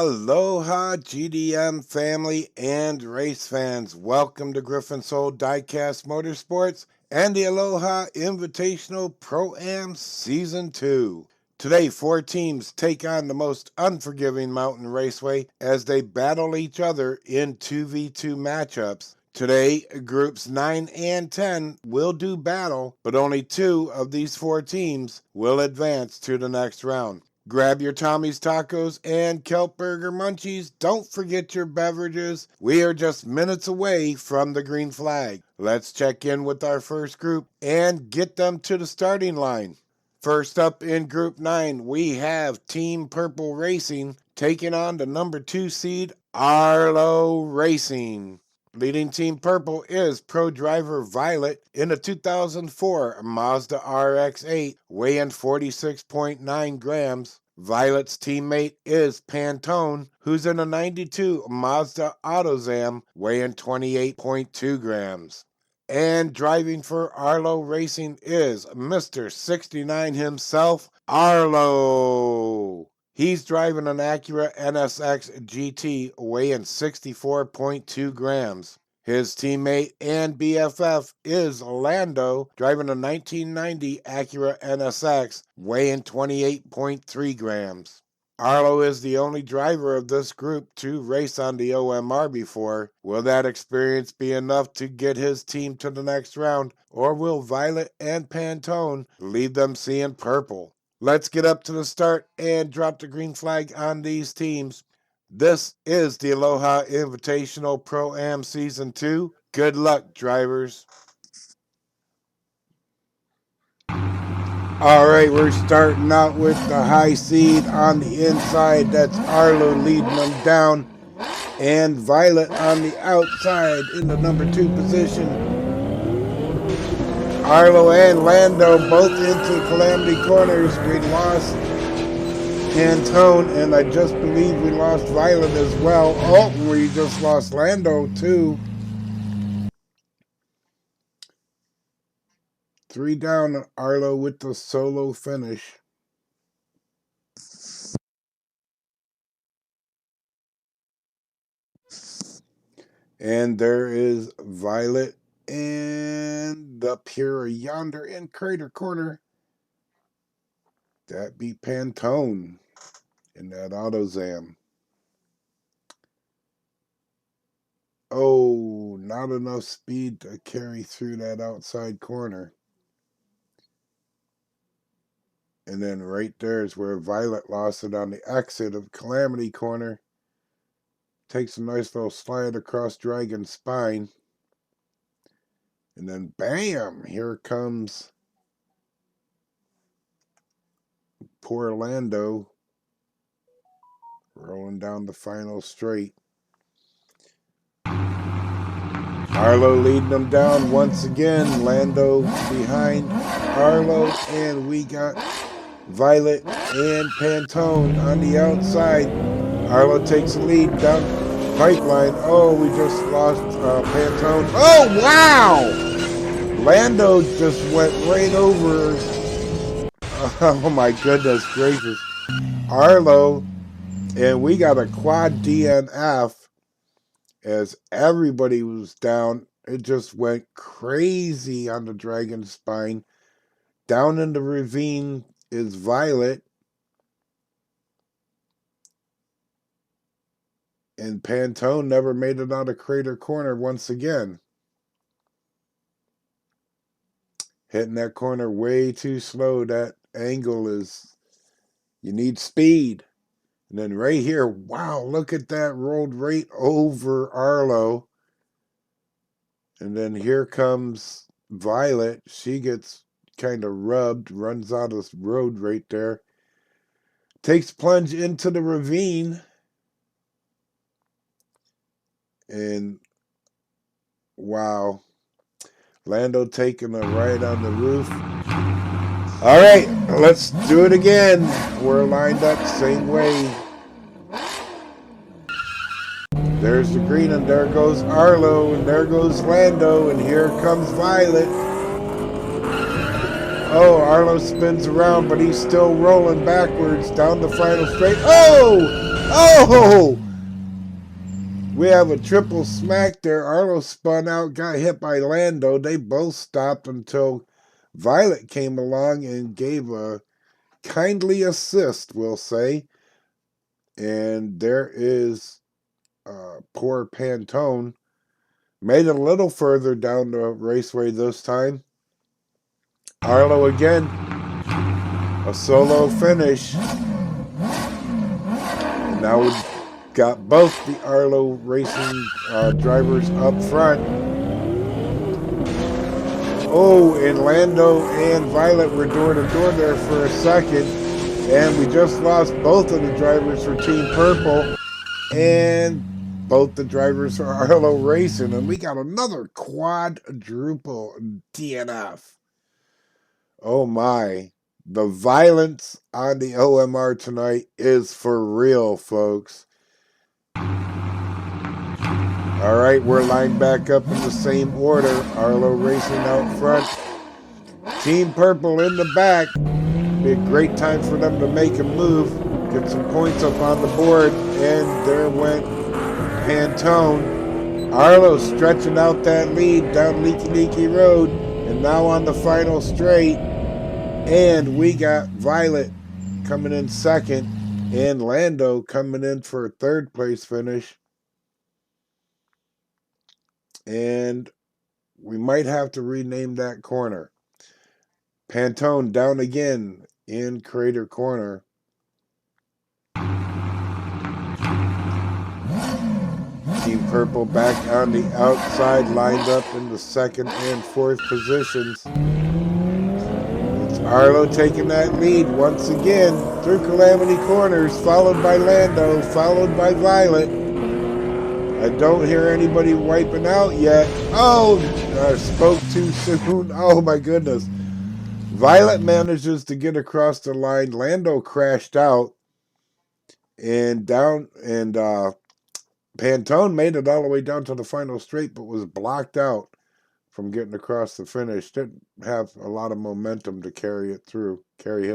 Aloha GDM family and race fans. Welcome to GryphonSoul Diecast Motorsports and the Aloha Invitational ProAm Season 2. Today, 4 teams take on the most unforgiving mountain raceway as they battle each other in 2v2 matchups. Today, groups 9 and 10 will do battle, but only 2 of these 4 teams will advance to the next round. Grab your Tommy's Tacos and Kelp Burger Munchies. Don't forget your beverages. We are just minutes away from the green flag. Let's check in with our first group and get them to the starting line. First up in Group 9, we have Team Purple Racing taking on the number 2 seed Arlo Racing. Leading Team Purple is pro driver Violet in a 2004 Mazda RX-8 weighing 46.9 grams. Violet's teammate is Pantone, who's in a 92 Mazda AutoZam weighing 28.2 grams. And driving for Arlo Racing is Mr. 69 himself, Arlo. He's driving an Acura NSX GT weighing 64.2 grams. His teammate and BFF is Lando, driving a 1990 Acura NSX weighing 28.3 grams. Arlo is the only driver of this group to race on the OMR before. Will that experience be enough to get his team to the next round, or will Violet and Pantone leave them seeing purple? Let's get up to the start and drop the green flag on these teams. This is the Aloha Invitational Pro-Am Season 2. Good luck, drivers. All right, we're starting out with the high seed on the inside. That's Arlo leading them down. And Violet on the outside in the number 2 position. Arlo and Lando both into Calamity Corners. We lost Pantone, and I just believe we lost Violet as well. Oh, we just lost Lando too. 3 down, Arlo with the solo finish. And there is Violet and up here yonder in Crater Corner. That be Pantone in that AutoZam. Oh, not enough speed to carry through that outside corner. And then right there is where Violet lost it on the exit of Calamity Corner. Takes a nice little slide across Dragon's spine. And then bam, here comes poor Lando rolling down the final straight. Arlo leading them down once again. Lando behind Arlo, and we got Violet and Pantone on the outside. Arlo takes the lead down pipeline. Oh, we just lost Pantone. Oh, wow! Lando just went right over. Oh, my goodness gracious. Arlo, and we got a quad DNF as everybody was down. It just went crazy on the Dragon's spine. Down in the ravine is Violet. And Pantone never made it out of Crater Corner once again. Hitting that corner way too slow. That angle is, you need speed. And then right here, wow, look at that, rolled right over Arlo. And then here comes Violet. She gets kind of rubbed, runs out of the road right there. Takes plunge into the ravine. And wow, Lando taking a ride on the roof. All right, let's do it again. We're lined up same way. There's the green, and there goes Arlo, and there goes Lando, and here comes Violet. Oh, Arlo spins around, but he's still rolling backwards down the final straight. Oh! Oh! We have a triple smack there. Arlo spun out, got hit by Lando. They both stopped until Violet came along and gave a kindly assist, we'll say. And there is poor Pantone. Made it a little further down the raceway this time. Arlo again. A solo finish. And now we've got both the Arlo racing drivers up front. Oh, and Lando and Violet were door to door there for a second. And we just lost both of the drivers for Team Purple. And both the drivers for Arlo Racing. And we got another quadruple DNF. Oh my. The violence on the OMR tonight is for real, folks. All right, we're lined back up in the same order. Arlo Racing out front. Team Purple in the back. Be a great time for them to make a move. Get some points up on the board. And there went Pantone. Arlo stretching out that lead down Leaky Leaky Road. And now on the final straight. And we got Violet coming in second. And Lando coming in for a third place finish. And we might have to rename that corner. Pantone down again in Crater Corner. Team Purple back on the outside, lined up in the second and fourth positions. It's Arlo taking that lead once again through Calamity Corners, followed by Lando, followed by Violet. I don't hear anybody wiping out yet. Oh, I spoke too soon. Oh my goodness. Violet manages to get across the line. Lando crashed out. And Pantone made it all the way down to the final straight, but was blocked out from getting across the finish. Didn't have a lot of momentum to carry him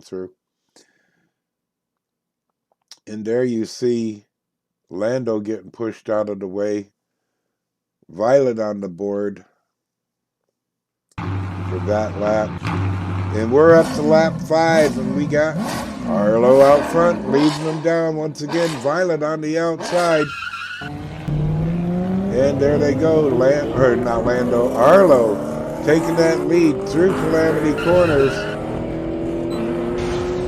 through. And there you see Lando getting pushed out of the way. Violet on the board for that lap. And we're up to lap 5, and we got Arlo out front, leading them down once again. Violet on the outside. And there they go. Arlo taking that lead through Calamity Corners.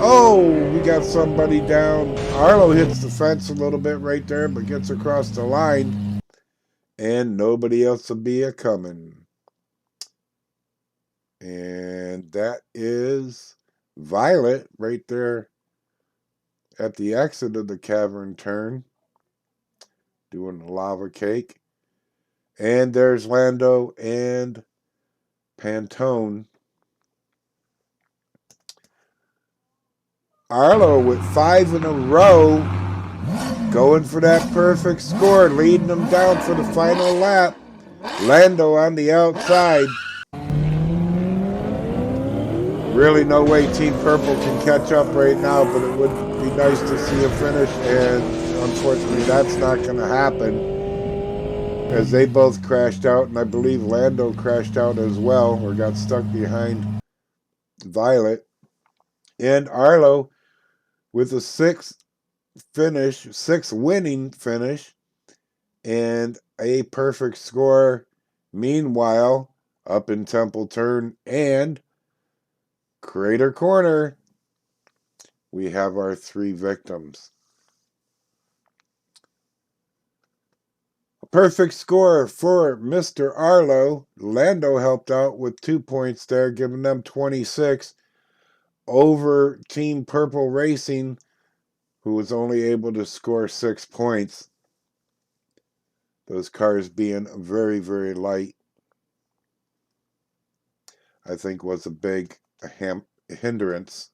Oh, we got somebody down. Arlo hits the fence a little bit right there, but gets across the line. And nobody else will be a-coming. And that is Violet right there at the exit of the cavern turn, doing the lava cake. And there's Lando and Pantone. Arlo with 5 in a row, going for that perfect score, leading them down for the final lap. Lando on the outside. Really no way Team Purple can catch up right now, but it would be nice to see a finish, and unfortunately that's not going to happen, as they both crashed out, and I believe Lando crashed out as well, or got stuck behind Violet. And Arlo with a 6th winning finish, and a perfect score. Meanwhile, up in Temple Turn and Crater Corner, we have our 3 victims. A perfect score for Mr. Arlo. Lando helped out with 2 points there, giving them 26 over Team Purple Racing, who was only able to score 6 points. Those cars being very, very light, I think, was a big hindrance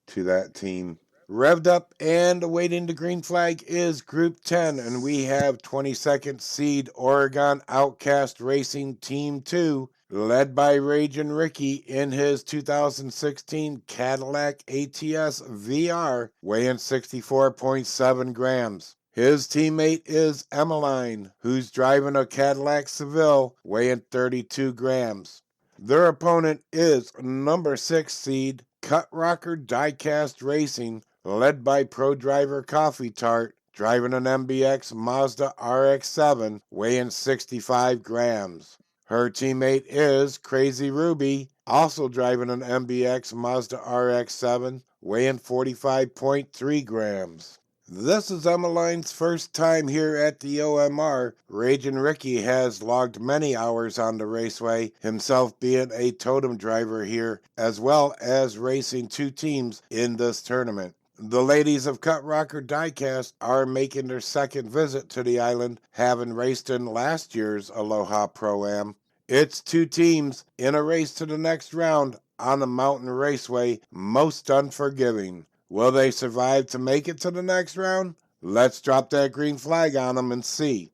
to that team Revved up and awaiting the green flag is Group 10, and we have 22nd seed Oregon Outcast Racing Team 2, led by Ragin' Ricky in his 2016 Cadillac ATS VR, weighing 64.7 grams. His teammate is Emmeline, who's driving a Cadillac Seville, weighing 32 grams. Their opponent is number 6 seed Cut Rocker Diecast Racing, led by pro driver Coffee Tart, driving an MBX Mazda RX-7, weighing 65 grams. Her teammate is Crazy Ruby, also driving an MBX Mazda RX-7, weighing 45.3 grams. This is Emmeline's first time here at the OMR. Ragin' Ricky has logged many hours on the raceway, himself being a totem driver here, as well as racing 2 teams in this tournament. The ladies of Cut Rocker Diecast are making their second visit to the island, having raced in last year's Aloha ProAm. It's 2 teams in a race to the next round on a mountain raceway, most unforgiving. Will they survive to make it to the next round? Let's drop that green flag on them and see.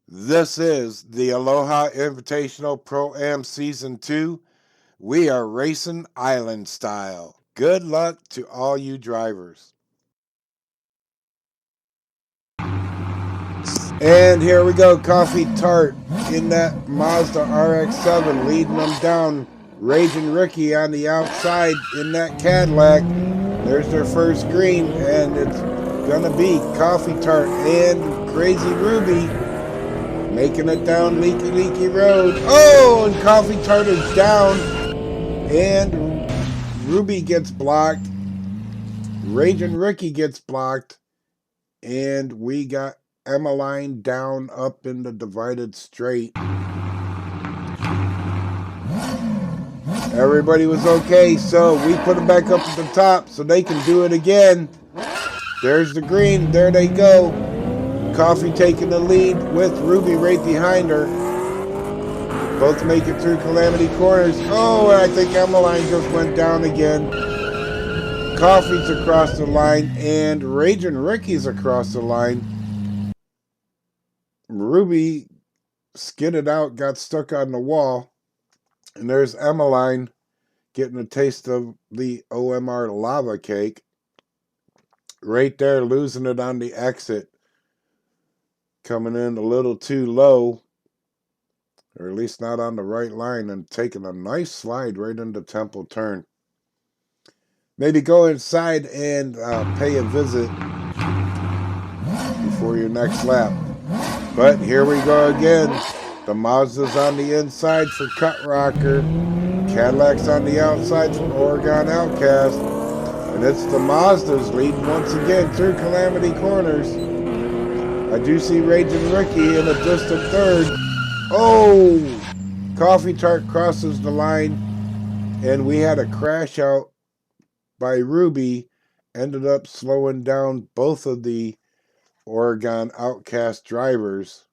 This is the Aloha Invitational Pro-Am Season 2. We are racing island style. Good luck to all you drivers. And here we go, Coffee Tart in that Mazda RX-7, leading them down. Ragin' Ricky on the outside in that Cadillac. There's their first green, and it's gonna be Coffee Tart and Crazy Ruby making it down Leaky Road. Oh, and Coffee Tart is down, and Ruby gets blocked. Ragin' Ricky gets blocked, and we got Emmeline down up in the divided straight. Everybody was okay, so we put them back up at the top so they can do it again. There's the green. There they go. Coffee taking the lead with Ruby right behind her. Both make it through Calamity Corners. Oh, I think Emmeline just went down again. Coffee's across the line, and Ragin' Ricky's across the line. Ruby skidded out, got stuck on the wall. And there's Emmeline getting a taste of the OMR lava cake. Right there, losing it on the exit. Coming in a little too low, or at least not on the right line, and taking a nice slide right into Temple Turn. Maybe go inside and pay a visit before your next lap. But here we go again. The Mazda's on the inside for Cut Rocker. Cadillac's on the outside for Oregon Outcast. And it's the Mazdas leading once again through Calamity Corners. I do see Ragin' Ricky in a distant third. Oh! Coffee Tart crosses the line, and we had a crash out by Ruby. Ended up slowing down both of the Oregon Outcast drivers.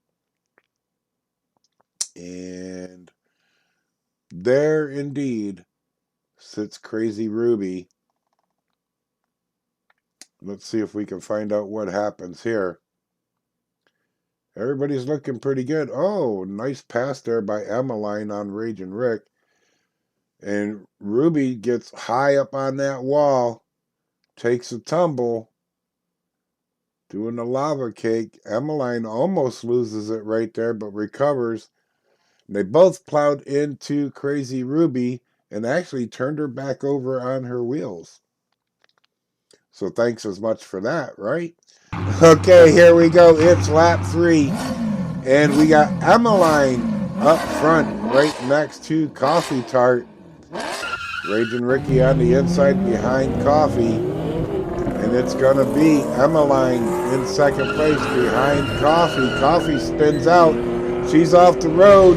And there indeed sits Crazy Ruby. Let's see if we can find out what happens here. Everybody's looking pretty good. Oh, nice pass there by Emmeline on Ragin' Rick. And Ruby gets high up on that wall, takes a tumble, doing the lava cake. Emmeline almost loses it right there, but recovers. They both plowed into Crazy Ruby and actually turned her back over on her wheels. So thanks as much for that, right? Okay, here we go. It's lap 3. And we got Emmeline up front, right next to Coffee Tart. Ragin' Ricky on the inside behind Coffee. And it's going to be Emmeline in second place behind Coffee. Coffee spins out. She's off the road.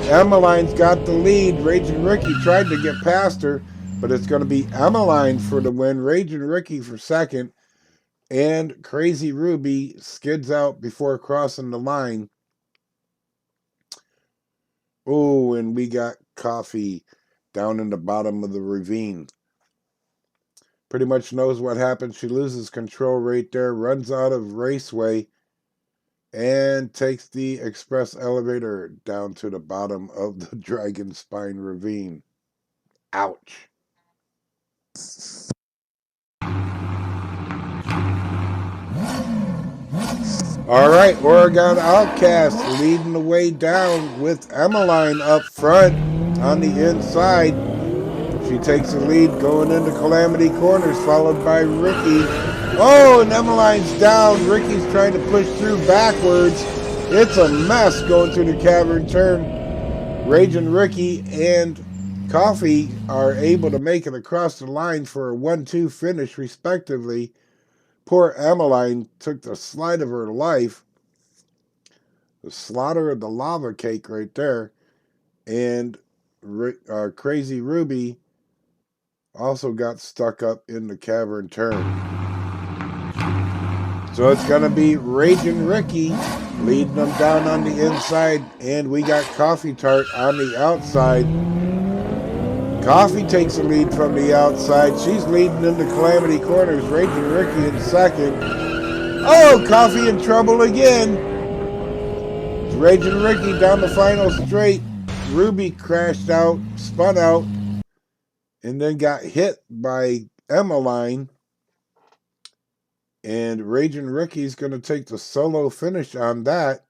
Emmeline's got the lead. Ragin' Ricky tried to get past her, but it's going to be Emmeline for the win. Ragin' Ricky for second. And Crazy Ruby skids out before crossing the line. Oh, and we got Coffee down in the bottom of the ravine. pretty much knows what happened. She loses control right there, runs out of raceway, and takes the express elevator down to the bottom of the Dragon Spine Ravine. Ouch. All right, Oregon Outcast leading the way down with Emmeline up front on the inside. She takes the lead going into Calamity Corners, followed by Ricky. Oh, and Emmeline's down. Ricky's trying to push through backwards. It's a mess going through the cavern turn. Raging Ricky and Coffee are able to make it across the line for a 1-2 finish, respectively. Poor Emmeline took the slide of her life. The slaughter of the lava cake right there. And Crazy Ruby also got stuck up in the cavern turn. So it's going to be Raging Ricky leading them down on the inside, and we got Coffee Tart on the outside. Coffee takes the lead from the outside. She's leading into Calamity Corners. Raging Ricky in second. Oh, Coffee in trouble again. It's Raging Ricky down the final straight. Ruby crashed out, spun out, and then got hit by Emmeline. And Raging Ricky's going to take the solo finish on that.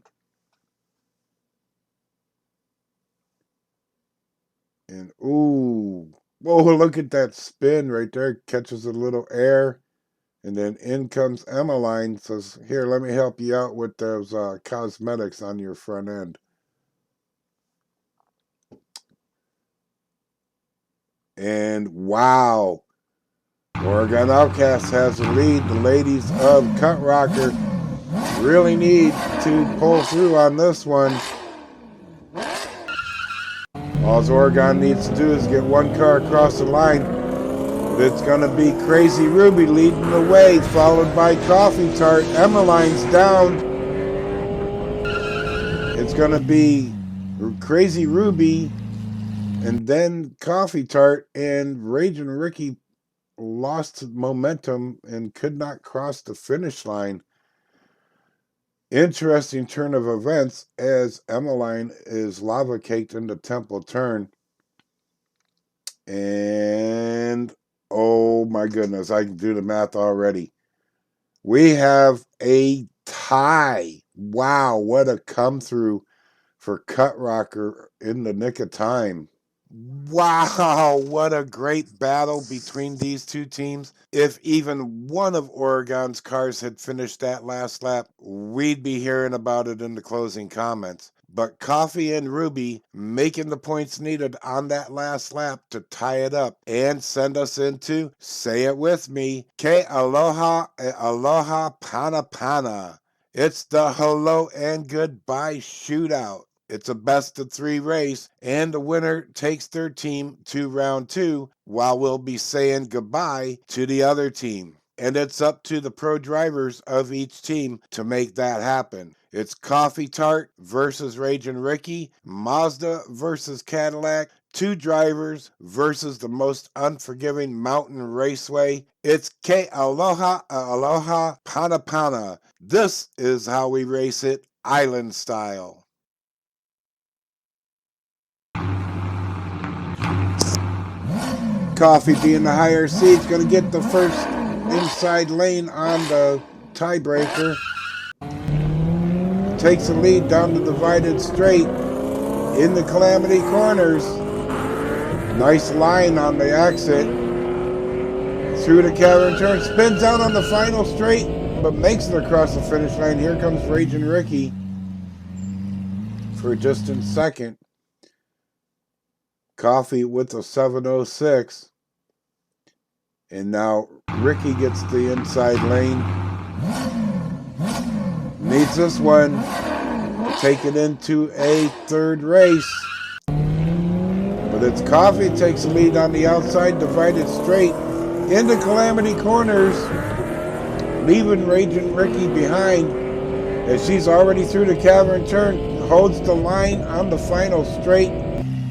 And, ooh. Whoa, look at that spin right there. Catches a little air. And then in comes Emmeline. Says, here, let me help you out with those cosmetics on your front end. And, wow. Oregon Outcast has the lead. The ladies of Cut Rocker really need to pull through on this one. All Oregon needs to do is get one car across the line. But it's going to be Crazy Ruby leading the way, followed by Coffee Tart. Emmeline's down. It's going to be Crazy Ruby and then Coffee Tart, and Raging Ricky lost momentum and could not cross the finish line. Interesting turn of events as Emmeline is lava caked into Temple Turn. And oh my goodness, I can do the math already. We have a tie. Wow, what a come through for Cut Rocker in the nick of time. Wow, what a great battle between these two teams. If even one of Oregon's cars had finished that last lap, we'd be hearing about it in the closing comments. But Coffee and Ruby making the points needed on that last lap to tie it up and send us into, say it with me, Ke aloha e aloha pana pana. It's the hello and goodbye shootout. It's a best-of-3 race, and the winner takes their team to round 2, while we'll be saying goodbye to the other team. And it's up to the pro drivers of each team to make that happen. It's Coffee Tart versus Raging Ricky, Mazda versus Cadillac, two drivers versus the most unforgiving mountain raceway. It's Ke aloha aloha pana pana. This is how we race it, island style. Coffee being the higher seat is going to get the first inside lane on the tiebreaker. Takes the lead down the divided straight in the Calamity Corners. Nice line on the exit. Through the cavern turn, spins out on the final straight, but makes it across the finish line. Here comes Raging Ricky for a distant second. Coffee with a 706. And now Ricky gets the inside lane. Needs this one. Take it into a third race. But it's Coffee takes the lead on the outside, divided straight into Calamity Corners, leaving Raging Ricky behind as she's already through the cavern turn, holds the line on the final straight,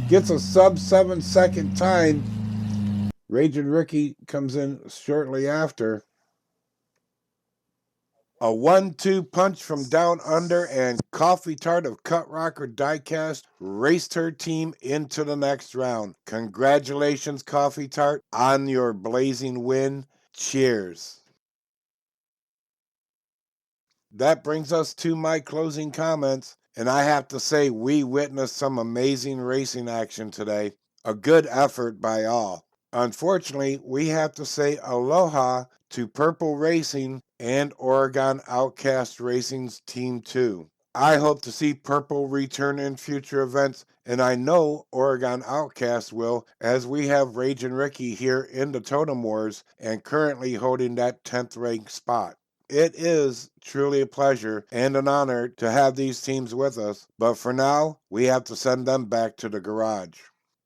gets a sub 7 second time. Raging Ricky comes in shortly after. A 1-2 punch from down under, and Coffee Tart of Cut Rocker Diecast raced her team into the next round. Congratulations, Coffee Tart, on your blazing win. Cheers. That brings us to my closing comments, and I have to say we witnessed some amazing racing action today. A good effort by all. Unfortunately, we have to say aloha to Purple Racing and Oregon Outcast Racing's Team 2. I hope to see Purple return in future events, and I know Oregon Outcast will, as we have Raging Ricky here in the Totem Wars and currently holding that 10th ranked spot. It is truly a pleasure and an honor to have these teams with us, but for now, we have to send them back to the garage.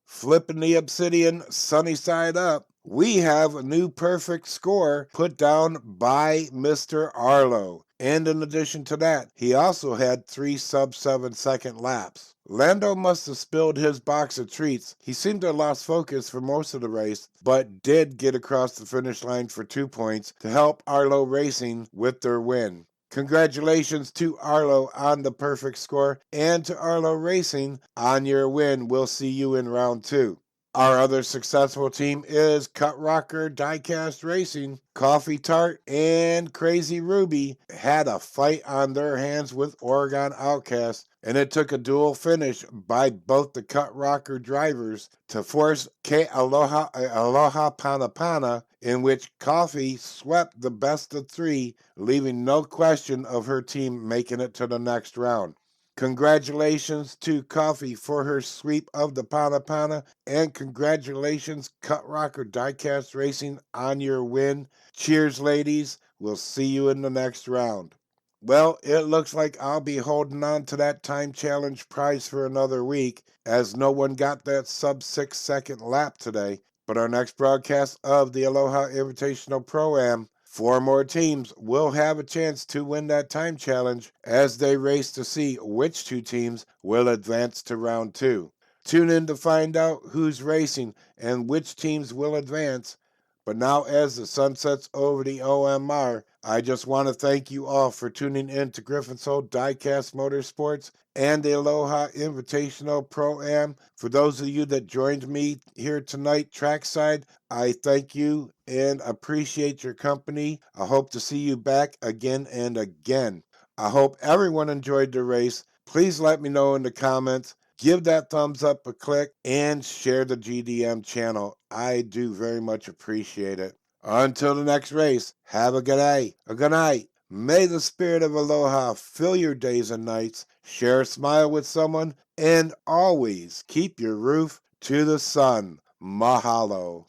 Flipping the Obsidian sunny side up, we have a new perfect score put down by Mr. Arlo. And in addition to that, he also had 3 sub-7 second laps. Lando must have spilled his box of treats. He seemed to have lost focus for most of the race, but did get across the finish line for 2 points to help Arlo Racing with their win. Congratulations to Arlo on the perfect score and to Arlo Racing on your win. We'll see you in round 2. Our other successful team is Cut Rocker Diecast Racing. Coffee Tart and Crazy Ruby had a fight on their hands with Oregon Outcast, and it took a dual finish by both the Cut Rocker drivers to force Aloha Pana Pana, in which Coffee swept the best of 3, leaving no question of her team making it to the next round. Congratulations to Coffee for her sweep of the Pana Pana, and congratulations Cut Rocker Diecast Racing on your win. Cheers, ladies. We'll see you in the next round. Well, it looks like I'll be holding on to that time challenge prize for another week, as no one got that sub 6 second lap today. But our next broadcast of the Aloha Invitational ProAm, 4 more teams will have a chance to win that time challenge as they race to see which 2 teams will advance to round 2. Tune in to find out who's racing and which teams will advance. But now, as the sun sets over the OMR, I just want to thank you all for tuning in to GryphonSoul Diecast Motorsports and the Aloha Invitational Pro-Am. For those of you that joined me here tonight trackside, I thank you and appreciate your company. I hope to see you back again and again. I hope everyone enjoyed the race. Please let me know in the comments. Give that thumbs up a click and share the GDM channel. I do very much appreciate it. Until the next race, have a good day, a good night. May the spirit of aloha fill your days and nights. Share a smile with someone, and always keep your roof to the sun. Mahalo.